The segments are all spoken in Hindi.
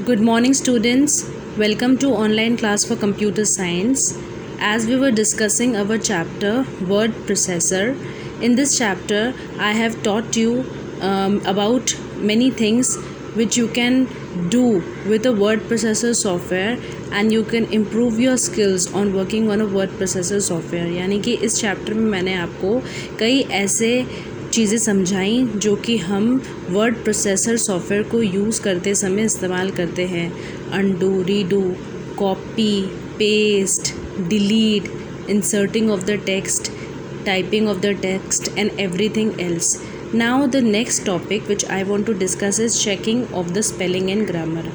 Good morning, students. Welcome to online class for computer science. As we were discussing our chapter word processor, in this chapter I have taught you about many things which you can do with a word processor software and you can improve your skills on working on a word processor software. यानी कि इस चैप्टर में मैंने आपको कई ऐसे चीज़ें समझाई जो कि हम वर्ड प्रोसेसर सॉफ्टवेयर को यूज़ करते समय इस्तेमाल करते हैं. Undo, redo, copy, paste, delete, inserting of the text, typing of the text and everything else. Now the next topic which I want to discuss is checking of the spelling and grammar.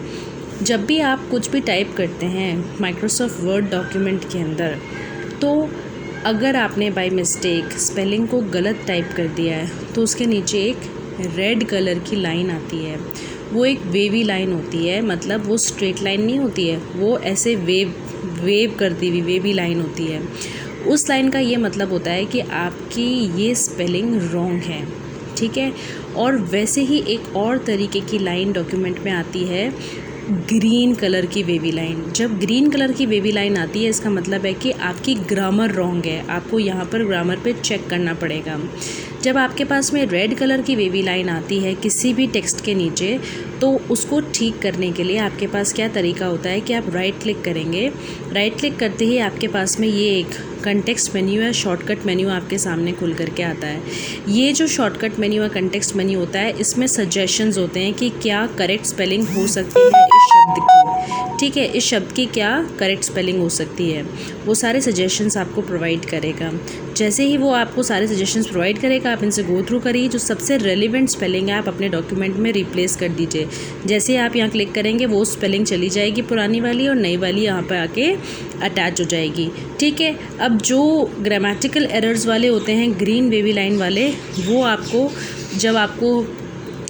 जब भी आप कुछ भी टाइप करते हैं माइक्रोसॉफ्ट वर्ड डॉक्यूमेंट के अंदर, तो अगर आपने बाय मिस्टेक स्पेलिंग को गलत टाइप कर दिया है तो उसके नीचे एक रेड कलर की लाइन आती है. वो एक वेवी लाइन होती है, मतलब वो स्ट्रेट लाइन नहीं होती है, वो ऐसे वेव करती हुई वेवी लाइन होती है. उस लाइन का ये मतलब होता है कि आपकी ये स्पेलिंग रॉन्ग है, ठीक है. और वैसे ही एक और तरीके की लाइन डॉक्यूमेंट में आती है, ग्रीन कलर की वेवी लाइन. जब ग्रीन कलर की वेवी लाइन आती है इसका मतलब है कि आपकी ग्रामर रॉन्ग है, आपको यहाँ पर ग्रामर पे चेक करना पड़ेगा. जब आपके पास में रेड कलर की वेवी लाइन आती है किसी भी टेक्स्ट के नीचे, तो उसको ठीक करने के लिए आपके पास क्या तरीका होता है कि आप राइट क्लिक करेंगे. राइट क्लिक करते ही आपके पास में ये एक कंटेक्स्ट मेन्यू या शॉर्टकट मेन्यू आपके सामने खुल करके आता है. ये जो शॉर्टकट मेन्यू या कंटेक्स्ट मेन्यू होता है, इसमें सजेशंस होते हैं कि क्या करेक्ट स्पेलिंग हो सकती है इस शब्द की, ठीक है. इस शब्द की क्या करेक्ट स्पेलिंग हो सकती है, वो सारे सजेशंस आपको प्रोवाइड करेगा. जैसे ही वो आपको सारे सजेशंस प्रोवाइड करेगा, आप इनसे गो थ्रू करिए. जो सबसे रेलिवेंट स्पेलिंग है आप अपने डॉक्यूमेंट में रिप्लेस कर दीजिए. जैसे ही आप यहाँ क्लिक करेंगे वो स्पेलिंग चली जाएगी पुरानी वाली और नई वाली यहाँ पर आके अटैच हो जाएगी, ठीक है. अब जो ग्रामेटिकल एरर्स वाले होते हैं ग्रीन वेवी लाइन वाले, वो आपको जब आपको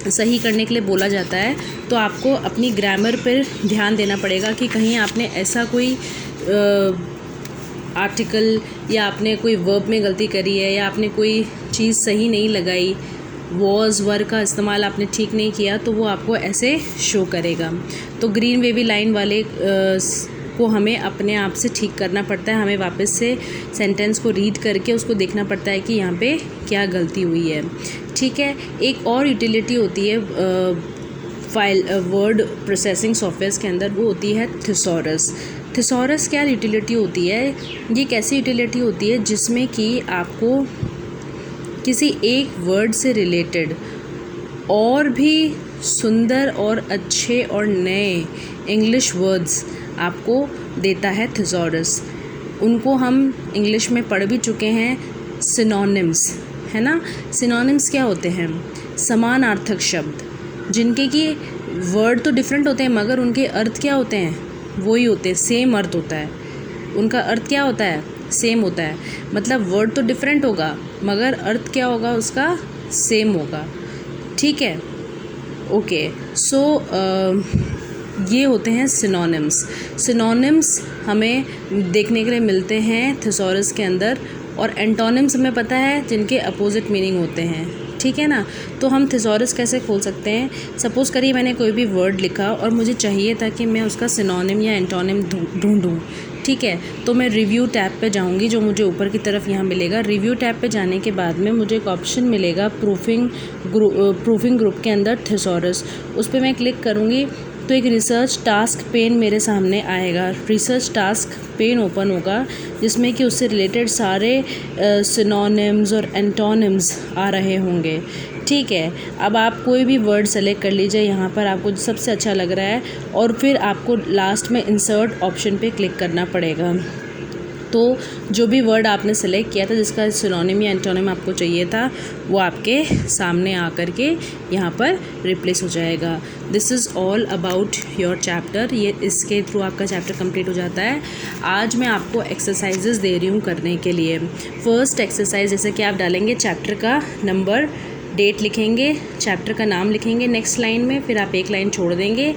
सही करने के लिए बोला जाता है तो आपको अपनी ग्रामर पर ध्यान देना पड़ेगा कि कहीं आपने ऐसा कोई आर्टिकल या आपने कोई वर्ब में गलती करी है या आपने कोई चीज़ सही नहीं लगाई, वॉज वर का इस्तेमाल आपने ठीक नहीं किया, तो वो आपको ऐसे शो करेगा. तो ग्रीन वेवी लाइन वाले को हमें अपने आप से ठीक करना पड़ता है. हमें वापस से सेंटेंस को रीड करके उसको देखना पड़ता है कि यहाँ पे क्या गलती हुई है, ठीक है. एक और यूटिलिटी होती है फाइल वर्ड प्रोसेसिंग सॉफ्टवेयर के अंदर, वो होती है थिसॉरस. थिसॉरस क्या यूटिलिटी होती है? ये कैसी यूटिलिटी होती है जिसमें कि आपको किसी एक वर्ड से रिलेटेड और भी सुंदर और अच्छे और नए इंग्लिश वर्ड्स आपको देता है थिसॉरस. उनको हम इंग्लिश में पढ़ भी चुके हैं, सिनोनिम्स, है ना. सिनोनिम्स क्या होते हैं? समानार्थक शब्द, जिनके कि वर्ड तो डिफरेंट होते हैं मगर उनके अर्थ क्या होते हैं? वही होते हैं, सेम अर्थ होता है. उनका अर्थ क्या होता है? सेम होता है. मतलब वर्ड तो डिफरेंट होगा मगर अर्थ क्या होगा उसका? सेम होगा, ठीक है. ओके, सो ये होते हैं सिनोनिम्स. सिनोनिम्स हमें देखने के लिए मिलते हैं थिसॉरस के अंदर, और एंटोनिम्स हमें पता है जिनके अपोजिट मीनिंग होते हैं, ठीक है ना. तो हम थिसॉरस कैसे खोल सकते हैं? सपोज़ करिए मैंने कोई भी वर्ड लिखा और मुझे चाहिए था कि मैं उसका सिनोनिम या एंटोनिम ढूंढूं, ठीक है. तो मैं रिव्यू टैब पे जाऊंगी, जो मुझे ऊपर की तरफ यहाँ मिलेगा. रिव्यू टैब पे जाने के बाद में मुझे एक ऑप्शन मिलेगा प्रूफिंग ग्रुप के अंदर थिसॉरस. उस पर मैं क्लिक करूँगी तो एक रिसर्च टास्क पेन मेरे सामने आएगा. रिसर्च टास्क पेन ओपन होगा जिसमें कि उससे रिलेटेड सारे सिनोनिम्स और एंटोनिम्स आ रहे होंगे, ठीक है. अब आप कोई भी वर्ड सेलेक्ट कर लीजिए यहाँ पर आपको जो सबसे अच्छा लग रहा है, और फिर आपको लास्ट में इंसर्ट ऑप्शन पे क्लिक करना पड़ेगा. तो जो भी वर्ड आपने सेलेक्ट किया था जिसका सिनोनिम या एंटोनिम आपको चाहिए था, वो आपके सामने आकर के यहाँ पर रिप्लेस हो जाएगा. This is all about your chapter. ये इसके थ्रू आपका चैप्टर कंप्लीट हो जाता है. आज मैं आपको एक्सरसाइजेस दे रही हूँ करने के लिए. फर्स्ट एक्सरसाइज, जैसे कि आप डालेंगे चैप्टर का नंबर, डेट लिखेंगे, चैप्टर का नाम लिखेंगे नेक्स्ट लाइन में, फिर आप एक लाइन छोड़ देंगे,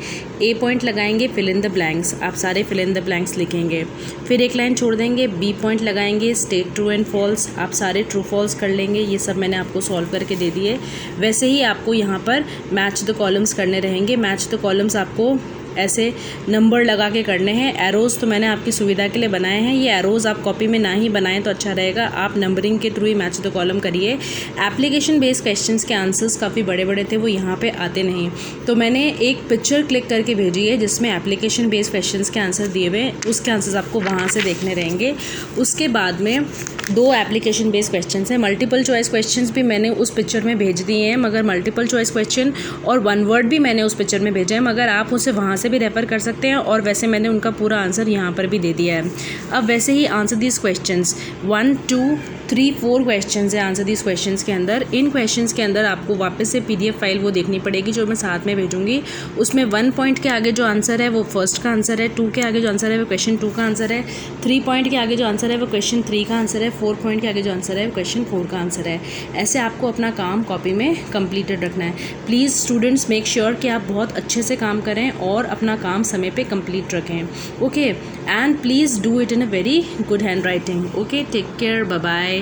ए पॉइंट लगाएंगे, फिल इन द ब्लैंक्स, आप सारे फिल इन द ब्लैंक्स लिखेंगे, फिर एक लाइन छोड़ देंगे, बी पॉइंट लगाएंगे, स्टेट ट्रू एंड फॉल्स, आप सारे ट्रू फॉल्स कर लेंगे. ये सब मैंने आपको सॉल्व करके दे दिए. वैसे ही आपको यहाँ पर मैच द कॉलम्स करने रहेंगे. मैच द कॉलम्स आपको ऐसे नंबर लगा के करने हैं। एरोज़ तो मैंने आपकी सुविधा के लिए बनाए हैं, ये एरोज़ आप कॉपी में ना ही बनाएं तो अच्छा रहेगा, आप नंबरिंग के through he match the column करिए। एप्लीकेशन बेस्ड क्वेश्चंस के आंसर्स काफ़ी बड़े बड़े थे, वो यहाँ पे आते नहीं, तो मैंने एक पिक्चर क्लिक करके भेजी है जिसमें एप्लीकेशन बेस्ड क्वेश्चंस के आंसर दिए हुए हैं, उसके आंसर्स आपको वहाँ से देखने रहेंगे। उसके बाद में 2 एप्लीकेशन बेस्ड क्वेश्चंस हैं। मल्टीपल चॉइस क्वेश्चंस भी मैंने उस पिक्चर में भेज दिए हैं, मगर मल्टीपल चॉइस क्वेश्चन और 1 वर्ड भी मैंने उस पिक्चर में भेजा है, मगर आप उसे वहाँ से भी रेफ़र कर सकते हैं, और वैसे मैंने उनका पूरा आंसर यहाँ पर भी दे दिया है। अब वैसे ही आंसर दिस क्वेश्चंस 1 2 3 4 क्वेश्चंस है आंसर दिस क्वेश्चंस के अंदर। इन क्वेश्चंस के अंदर आपको वापस से PDF फाइल वो देखनी पड़ेगी जो मैं साथ में भेजूंगी। उसमें 1 पॉइंट के आगे जो आंसर है वो फर्स्ट का आंसर है, 2 के आगे जो आंसर है वो क्वेश्चन 2 का आंसर है, 3 पॉइंट के आगे जो आंसर है वो क्वेश्चन 3 का आंसर है, 4 पॉइंट के आगे जो आंसर है वो क्वेश्चन 4 का आंसर है। ऐसे आपको अपना काम कॉपी में कंप्लीटेड रखना है। प्लीज़ स्टूडेंट्स मेक श्योर कि आप बहुत अच्छे से काम करें और अपना काम समय पे कंप्लीट रखें। Okay, and please do it in a very good handwriting. Okay, take care, bye bye.